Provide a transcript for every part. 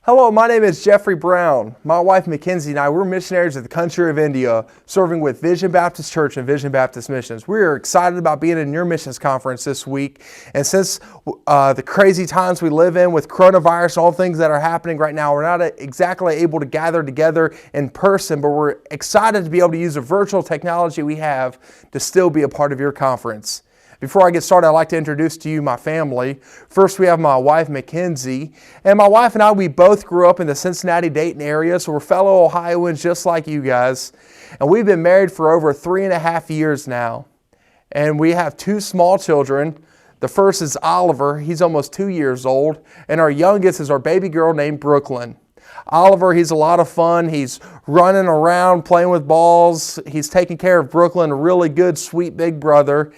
Hello, my name is Jeffrey Brown. My wife Mackenzie and I, we're missionaries of the country of India, serving with Vision Baptist Church and Vision Baptist Missions. We are excited about being in your missions conference this week. And since the crazy times we live in with coronavirus and all things that are happening right now, we're not exactly able to gather together in person, but we're excited to be able to use the virtual technology we have to still be a part of your conference. Before I get started, I'd like to introduce to you my family. First, we have my wife, Mackenzie. And my wife and I, we both grew up in the Cincinnati-Dayton area, so we're fellow Ohioans just like you guys. And we've been married for over 3.5 years now. And we have 2 small children. The first is Oliver. He's almost 2 years old. And our youngest is our baby girl named Brooklyn. Oliver, he's a lot of fun. He's running around, playing with balls. He's taking care of Brooklyn, a really good, sweet big brother.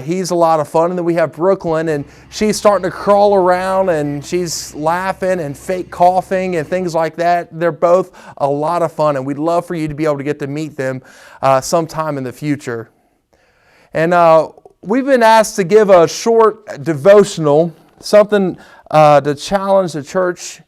He's a lot of fun. And then we have Brooklyn, and she's starting to crawl around, and she's laughing and fake coughing and things like that. They're both a lot of fun, and we'd love for you to be able to get to meet them sometime in the future. And we've been asked to give a short devotional, something to challenge the church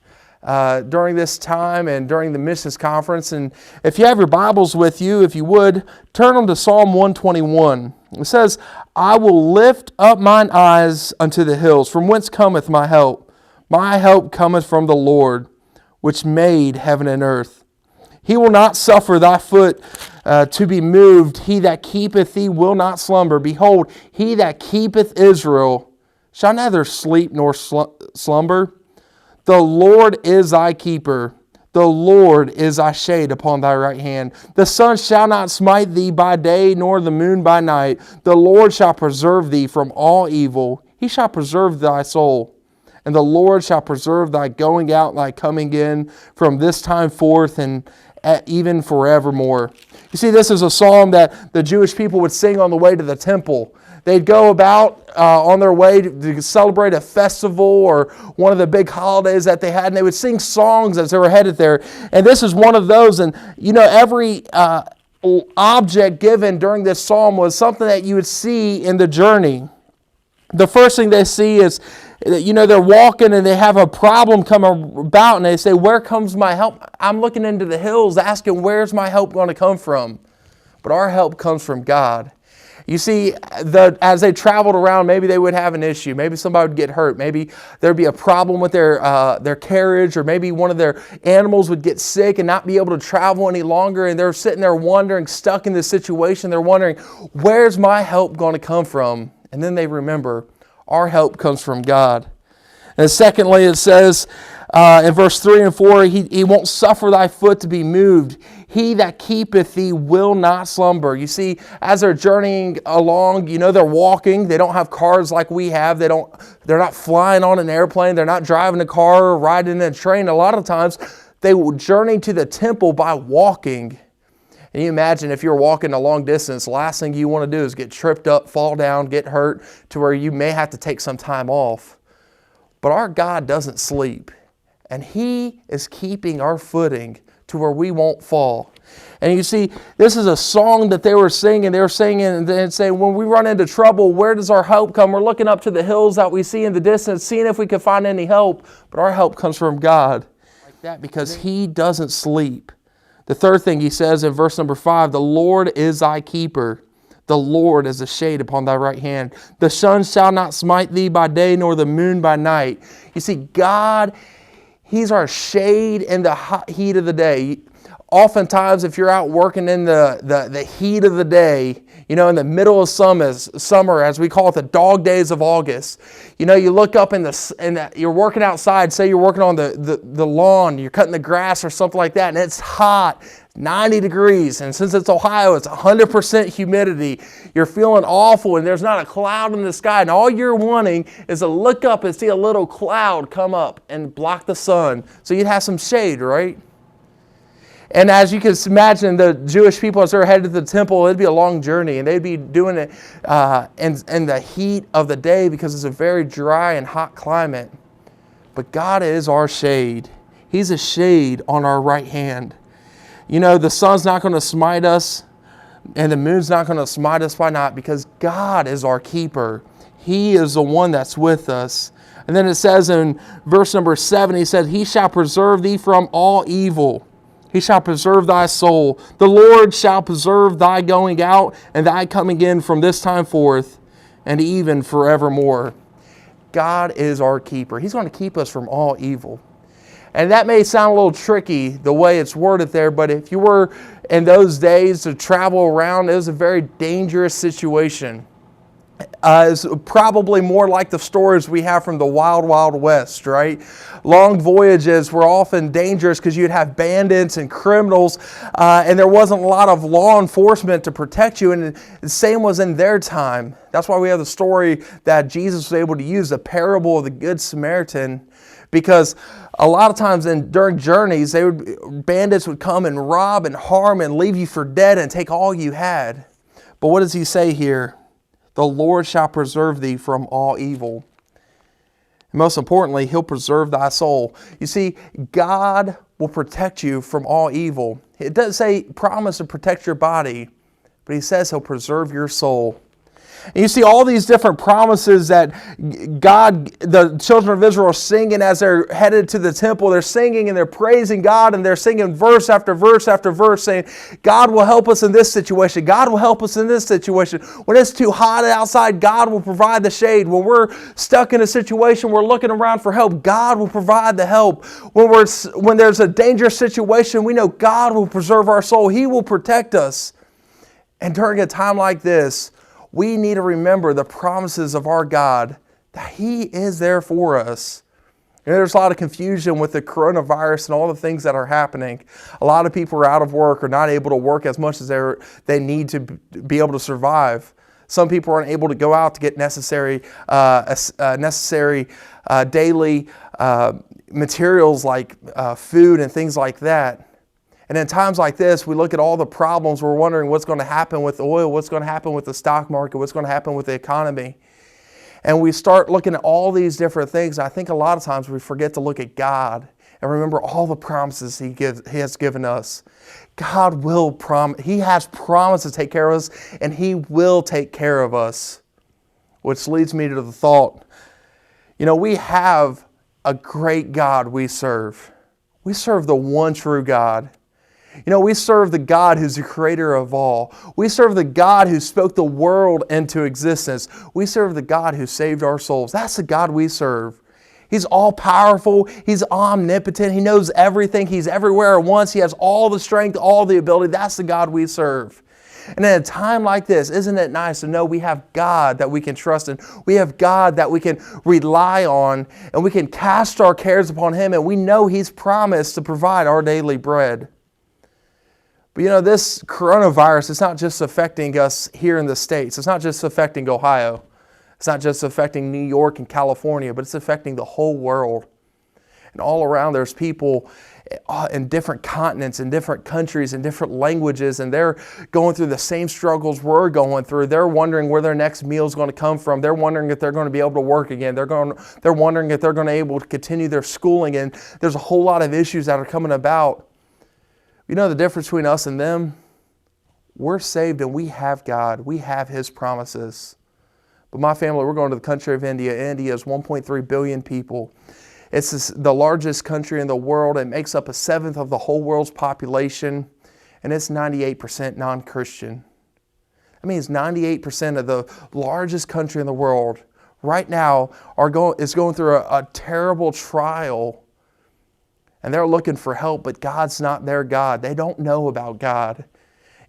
during this time and during the missions conference. And if you have your Bibles with you, if you would, turn them to Psalm 121. It says, I will lift up mine eyes unto the hills, from whence cometh my help. My help cometh from the Lord, which made heaven and earth. He will not suffer thy foot to be moved. He that keepeth thee will not slumber. Behold, he that keepeth Israel shall neither sleep nor slumber. The Lord is thy keeper. The Lord is thy shade upon thy right hand. The sun shall not smite thee by day, nor the moon by night. The Lord shall preserve thee from all evil. He shall preserve thy soul. And the Lord shall preserve thy going out and thy coming in from this time forth and even forevermore. You see, this is a psalm that the Jewish people would sing on the way to the temple. They'd go about on their way to celebrate a festival or one of the big holidays that they had, and they would sing songs as they were headed there. And this is one of those. And, you know, every object given during this psalm was something that you would see in the journey. The first thing they see is, you know, they're walking and they have a problem come about, and they say, where comes my help? I'm looking into the hills asking, where's my help going to come from? But our help comes from God. You see, as they traveled around, maybe they would have an issue. Maybe somebody would get hurt. Maybe there'd be a problem with their carriage, or maybe one of their animals would get sick and not be able to travel any longer. And they're sitting there wondering, stuck in this situation. They're wondering, where's my help going to come from? And then they remember, our help comes from God. And secondly, it says in verse 3 and 4, He won't suffer thy foot to be moved. He that keepeth thee will not slumber. You see, as they're journeying along, you know, they're walking. They don't have cars like we have. They're not flying on an airplane. They're not driving a car or riding in a train. A lot of times, they will journey to the temple by walking. And you imagine if you're walking a long distance, the last thing you want to do is get tripped up, fall down, get hurt, to where you may have to take some time off. But our God doesn't sleep. And He is keeping our footing to where we won't fall. And you see, this is a song that they were singing. They were singing and saying, when we run into trouble, where does our help come? We're looking up to the hills that we see in the distance, seeing if we can find any help. But our help comes from God. Like that, because He doesn't sleep. The third thing He says in verse number 5, the Lord is thy keeper. The Lord is a shade upon thy right hand. The sun shall not smite thee by day, nor the moon by night. You see, God, He's our shade in the hot heat of the day. Oftentimes, if you're out working in the heat of the day, you know, in the middle of summer, as we call it, the dog days of August, you know, you look up you're working outside, say you're working on the lawn, you're cutting the grass or something like that, and it's hot, 90 degrees, and since it's Ohio, it's 100% humidity. You're feeling awful, and there's not a cloud in the sky, and all you're wanting is to look up and see a little cloud come up and block the sun, so you'd have some shade, right? And as you can imagine, the Jewish people, as they're headed to the temple, it'd be a long journey, and they'd be doing it in the heat of the day because it's a very dry and hot climate. But God is our shade. He's a shade on our right hand. You know, the sun's not going to smite us, and the moon's not going to smite us by night, because God is our keeper. He is the one that's with us. And then it says in verse number 7, he said, he shall preserve thee from all evil. He shall preserve thy soul. The Lord shall preserve thy going out and thy coming in from this time forth and even forevermore. God is our keeper. He's going to keep us from all evil. And that may sound a little tricky the way it's worded there, but if you were in those days to travel around, it was a very dangerous situation. It's probably more like the stories we have from the Wild Wild West, right? Long voyages were often dangerous because you'd have bandits and criminals, and there wasn't a lot of law enforcement to protect you, and the same was in their time. That's why we have the story that Jesus was able to use, the parable of the Good Samaritan, because a lot of times during journeys, bandits would come and rob and harm and leave you for dead and take all you had. But what does he say here? The Lord shall preserve thee from all evil. And most importantly, he'll preserve thy soul. You see, God will protect you from all evil. It doesn't say promise to protect your body, but he says he'll preserve your soul. And you see all these different promises that the children of Israel are singing as they're headed to the temple. They're singing and they're praising God, and they're singing verse after verse after verse saying, God will help us in this situation. God will help us in this situation. When it's too hot outside, God will provide the shade. When we're stuck in a situation, we're looking around for help, God will provide the help. When there's a dangerous situation, we know God will preserve our soul. He will protect us. And during a time like this, we need to remember the promises of our God, that He is there for us. There's a lot of confusion with the coronavirus and all the things that are happening. A lot of people are out of work or not able to work as much as they need to be able to survive. Some people aren't able to go out to get necessary daily materials like food and things like that. And in times like this, we look at all the problems. We're wondering what's going to happen with oil, what's going to happen with the stock market, what's going to happen with the economy. And we start looking at all these different things. I think a lot of times we forget to look at God and remember all the promises He has given us. God will promise. He has promised to take care of us, and He will take care of us. Which leads me to the thought, we have a great God we serve. We serve the one true God. We serve the God who's the creator of all. We serve the God who spoke the world into existence. We serve the God who saved our souls. That's the God we serve. He's all-powerful. He's omnipotent. He knows everything. He's everywhere at once. He has all the strength, all the ability. That's the God we serve. And in a time like this, isn't it nice to know we have God that we can trust in? We have God that we can rely on, and we can cast our cares upon Him, and we know He's promised to provide our daily bread. But this coronavirus is not just affecting us here in the States. It's not just affecting Ohio. It's not just affecting New York and California, but it's affecting the whole world. And all around there's people in different continents, in different countries, in different languages, and they're going through the same struggles we're going through. They're wondering where their next meal is going to come from. They're wondering if they're going to be able to work again. They're wondering if they're going to be able to continue their schooling, and there's a whole lot of issues that are coming about. The difference between us and them? We're saved and we have God. We have His promises. But my family, we're going to the country of India. India is 1.3 billion people. It's the largest country in the world. It makes up 1/7 of the whole world's population, and it's 98% non-Christian. That means 98% of the largest country in the world right now is going through a terrible trial. And they're looking for help, but God's not their God. They don't know about God.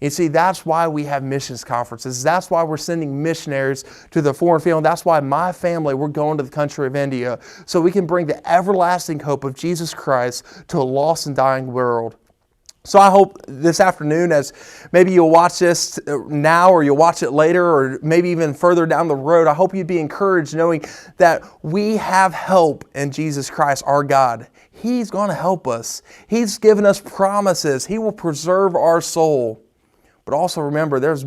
You see, that's why we have missions conferences. That's why we're sending missionaries to the foreign field. That's why my family, we're going to the country of India, so we can bring the everlasting hope of Jesus Christ to a lost and dying world. So I hope this afternoon, as maybe you'll watch this now or you'll watch it later or maybe even further down the road, I hope you'd be encouraged knowing that we have help in Jesus Christ, our God. He's going to help us. He's given us promises. He will preserve our soul. But also remember, there's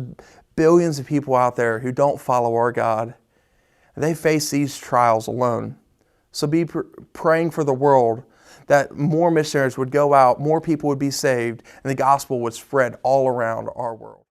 billions of people out there who don't follow our God. They face these trials alone. So be praying for the world, that more missionaries would go out, more people would be saved, and the gospel would spread all around our world.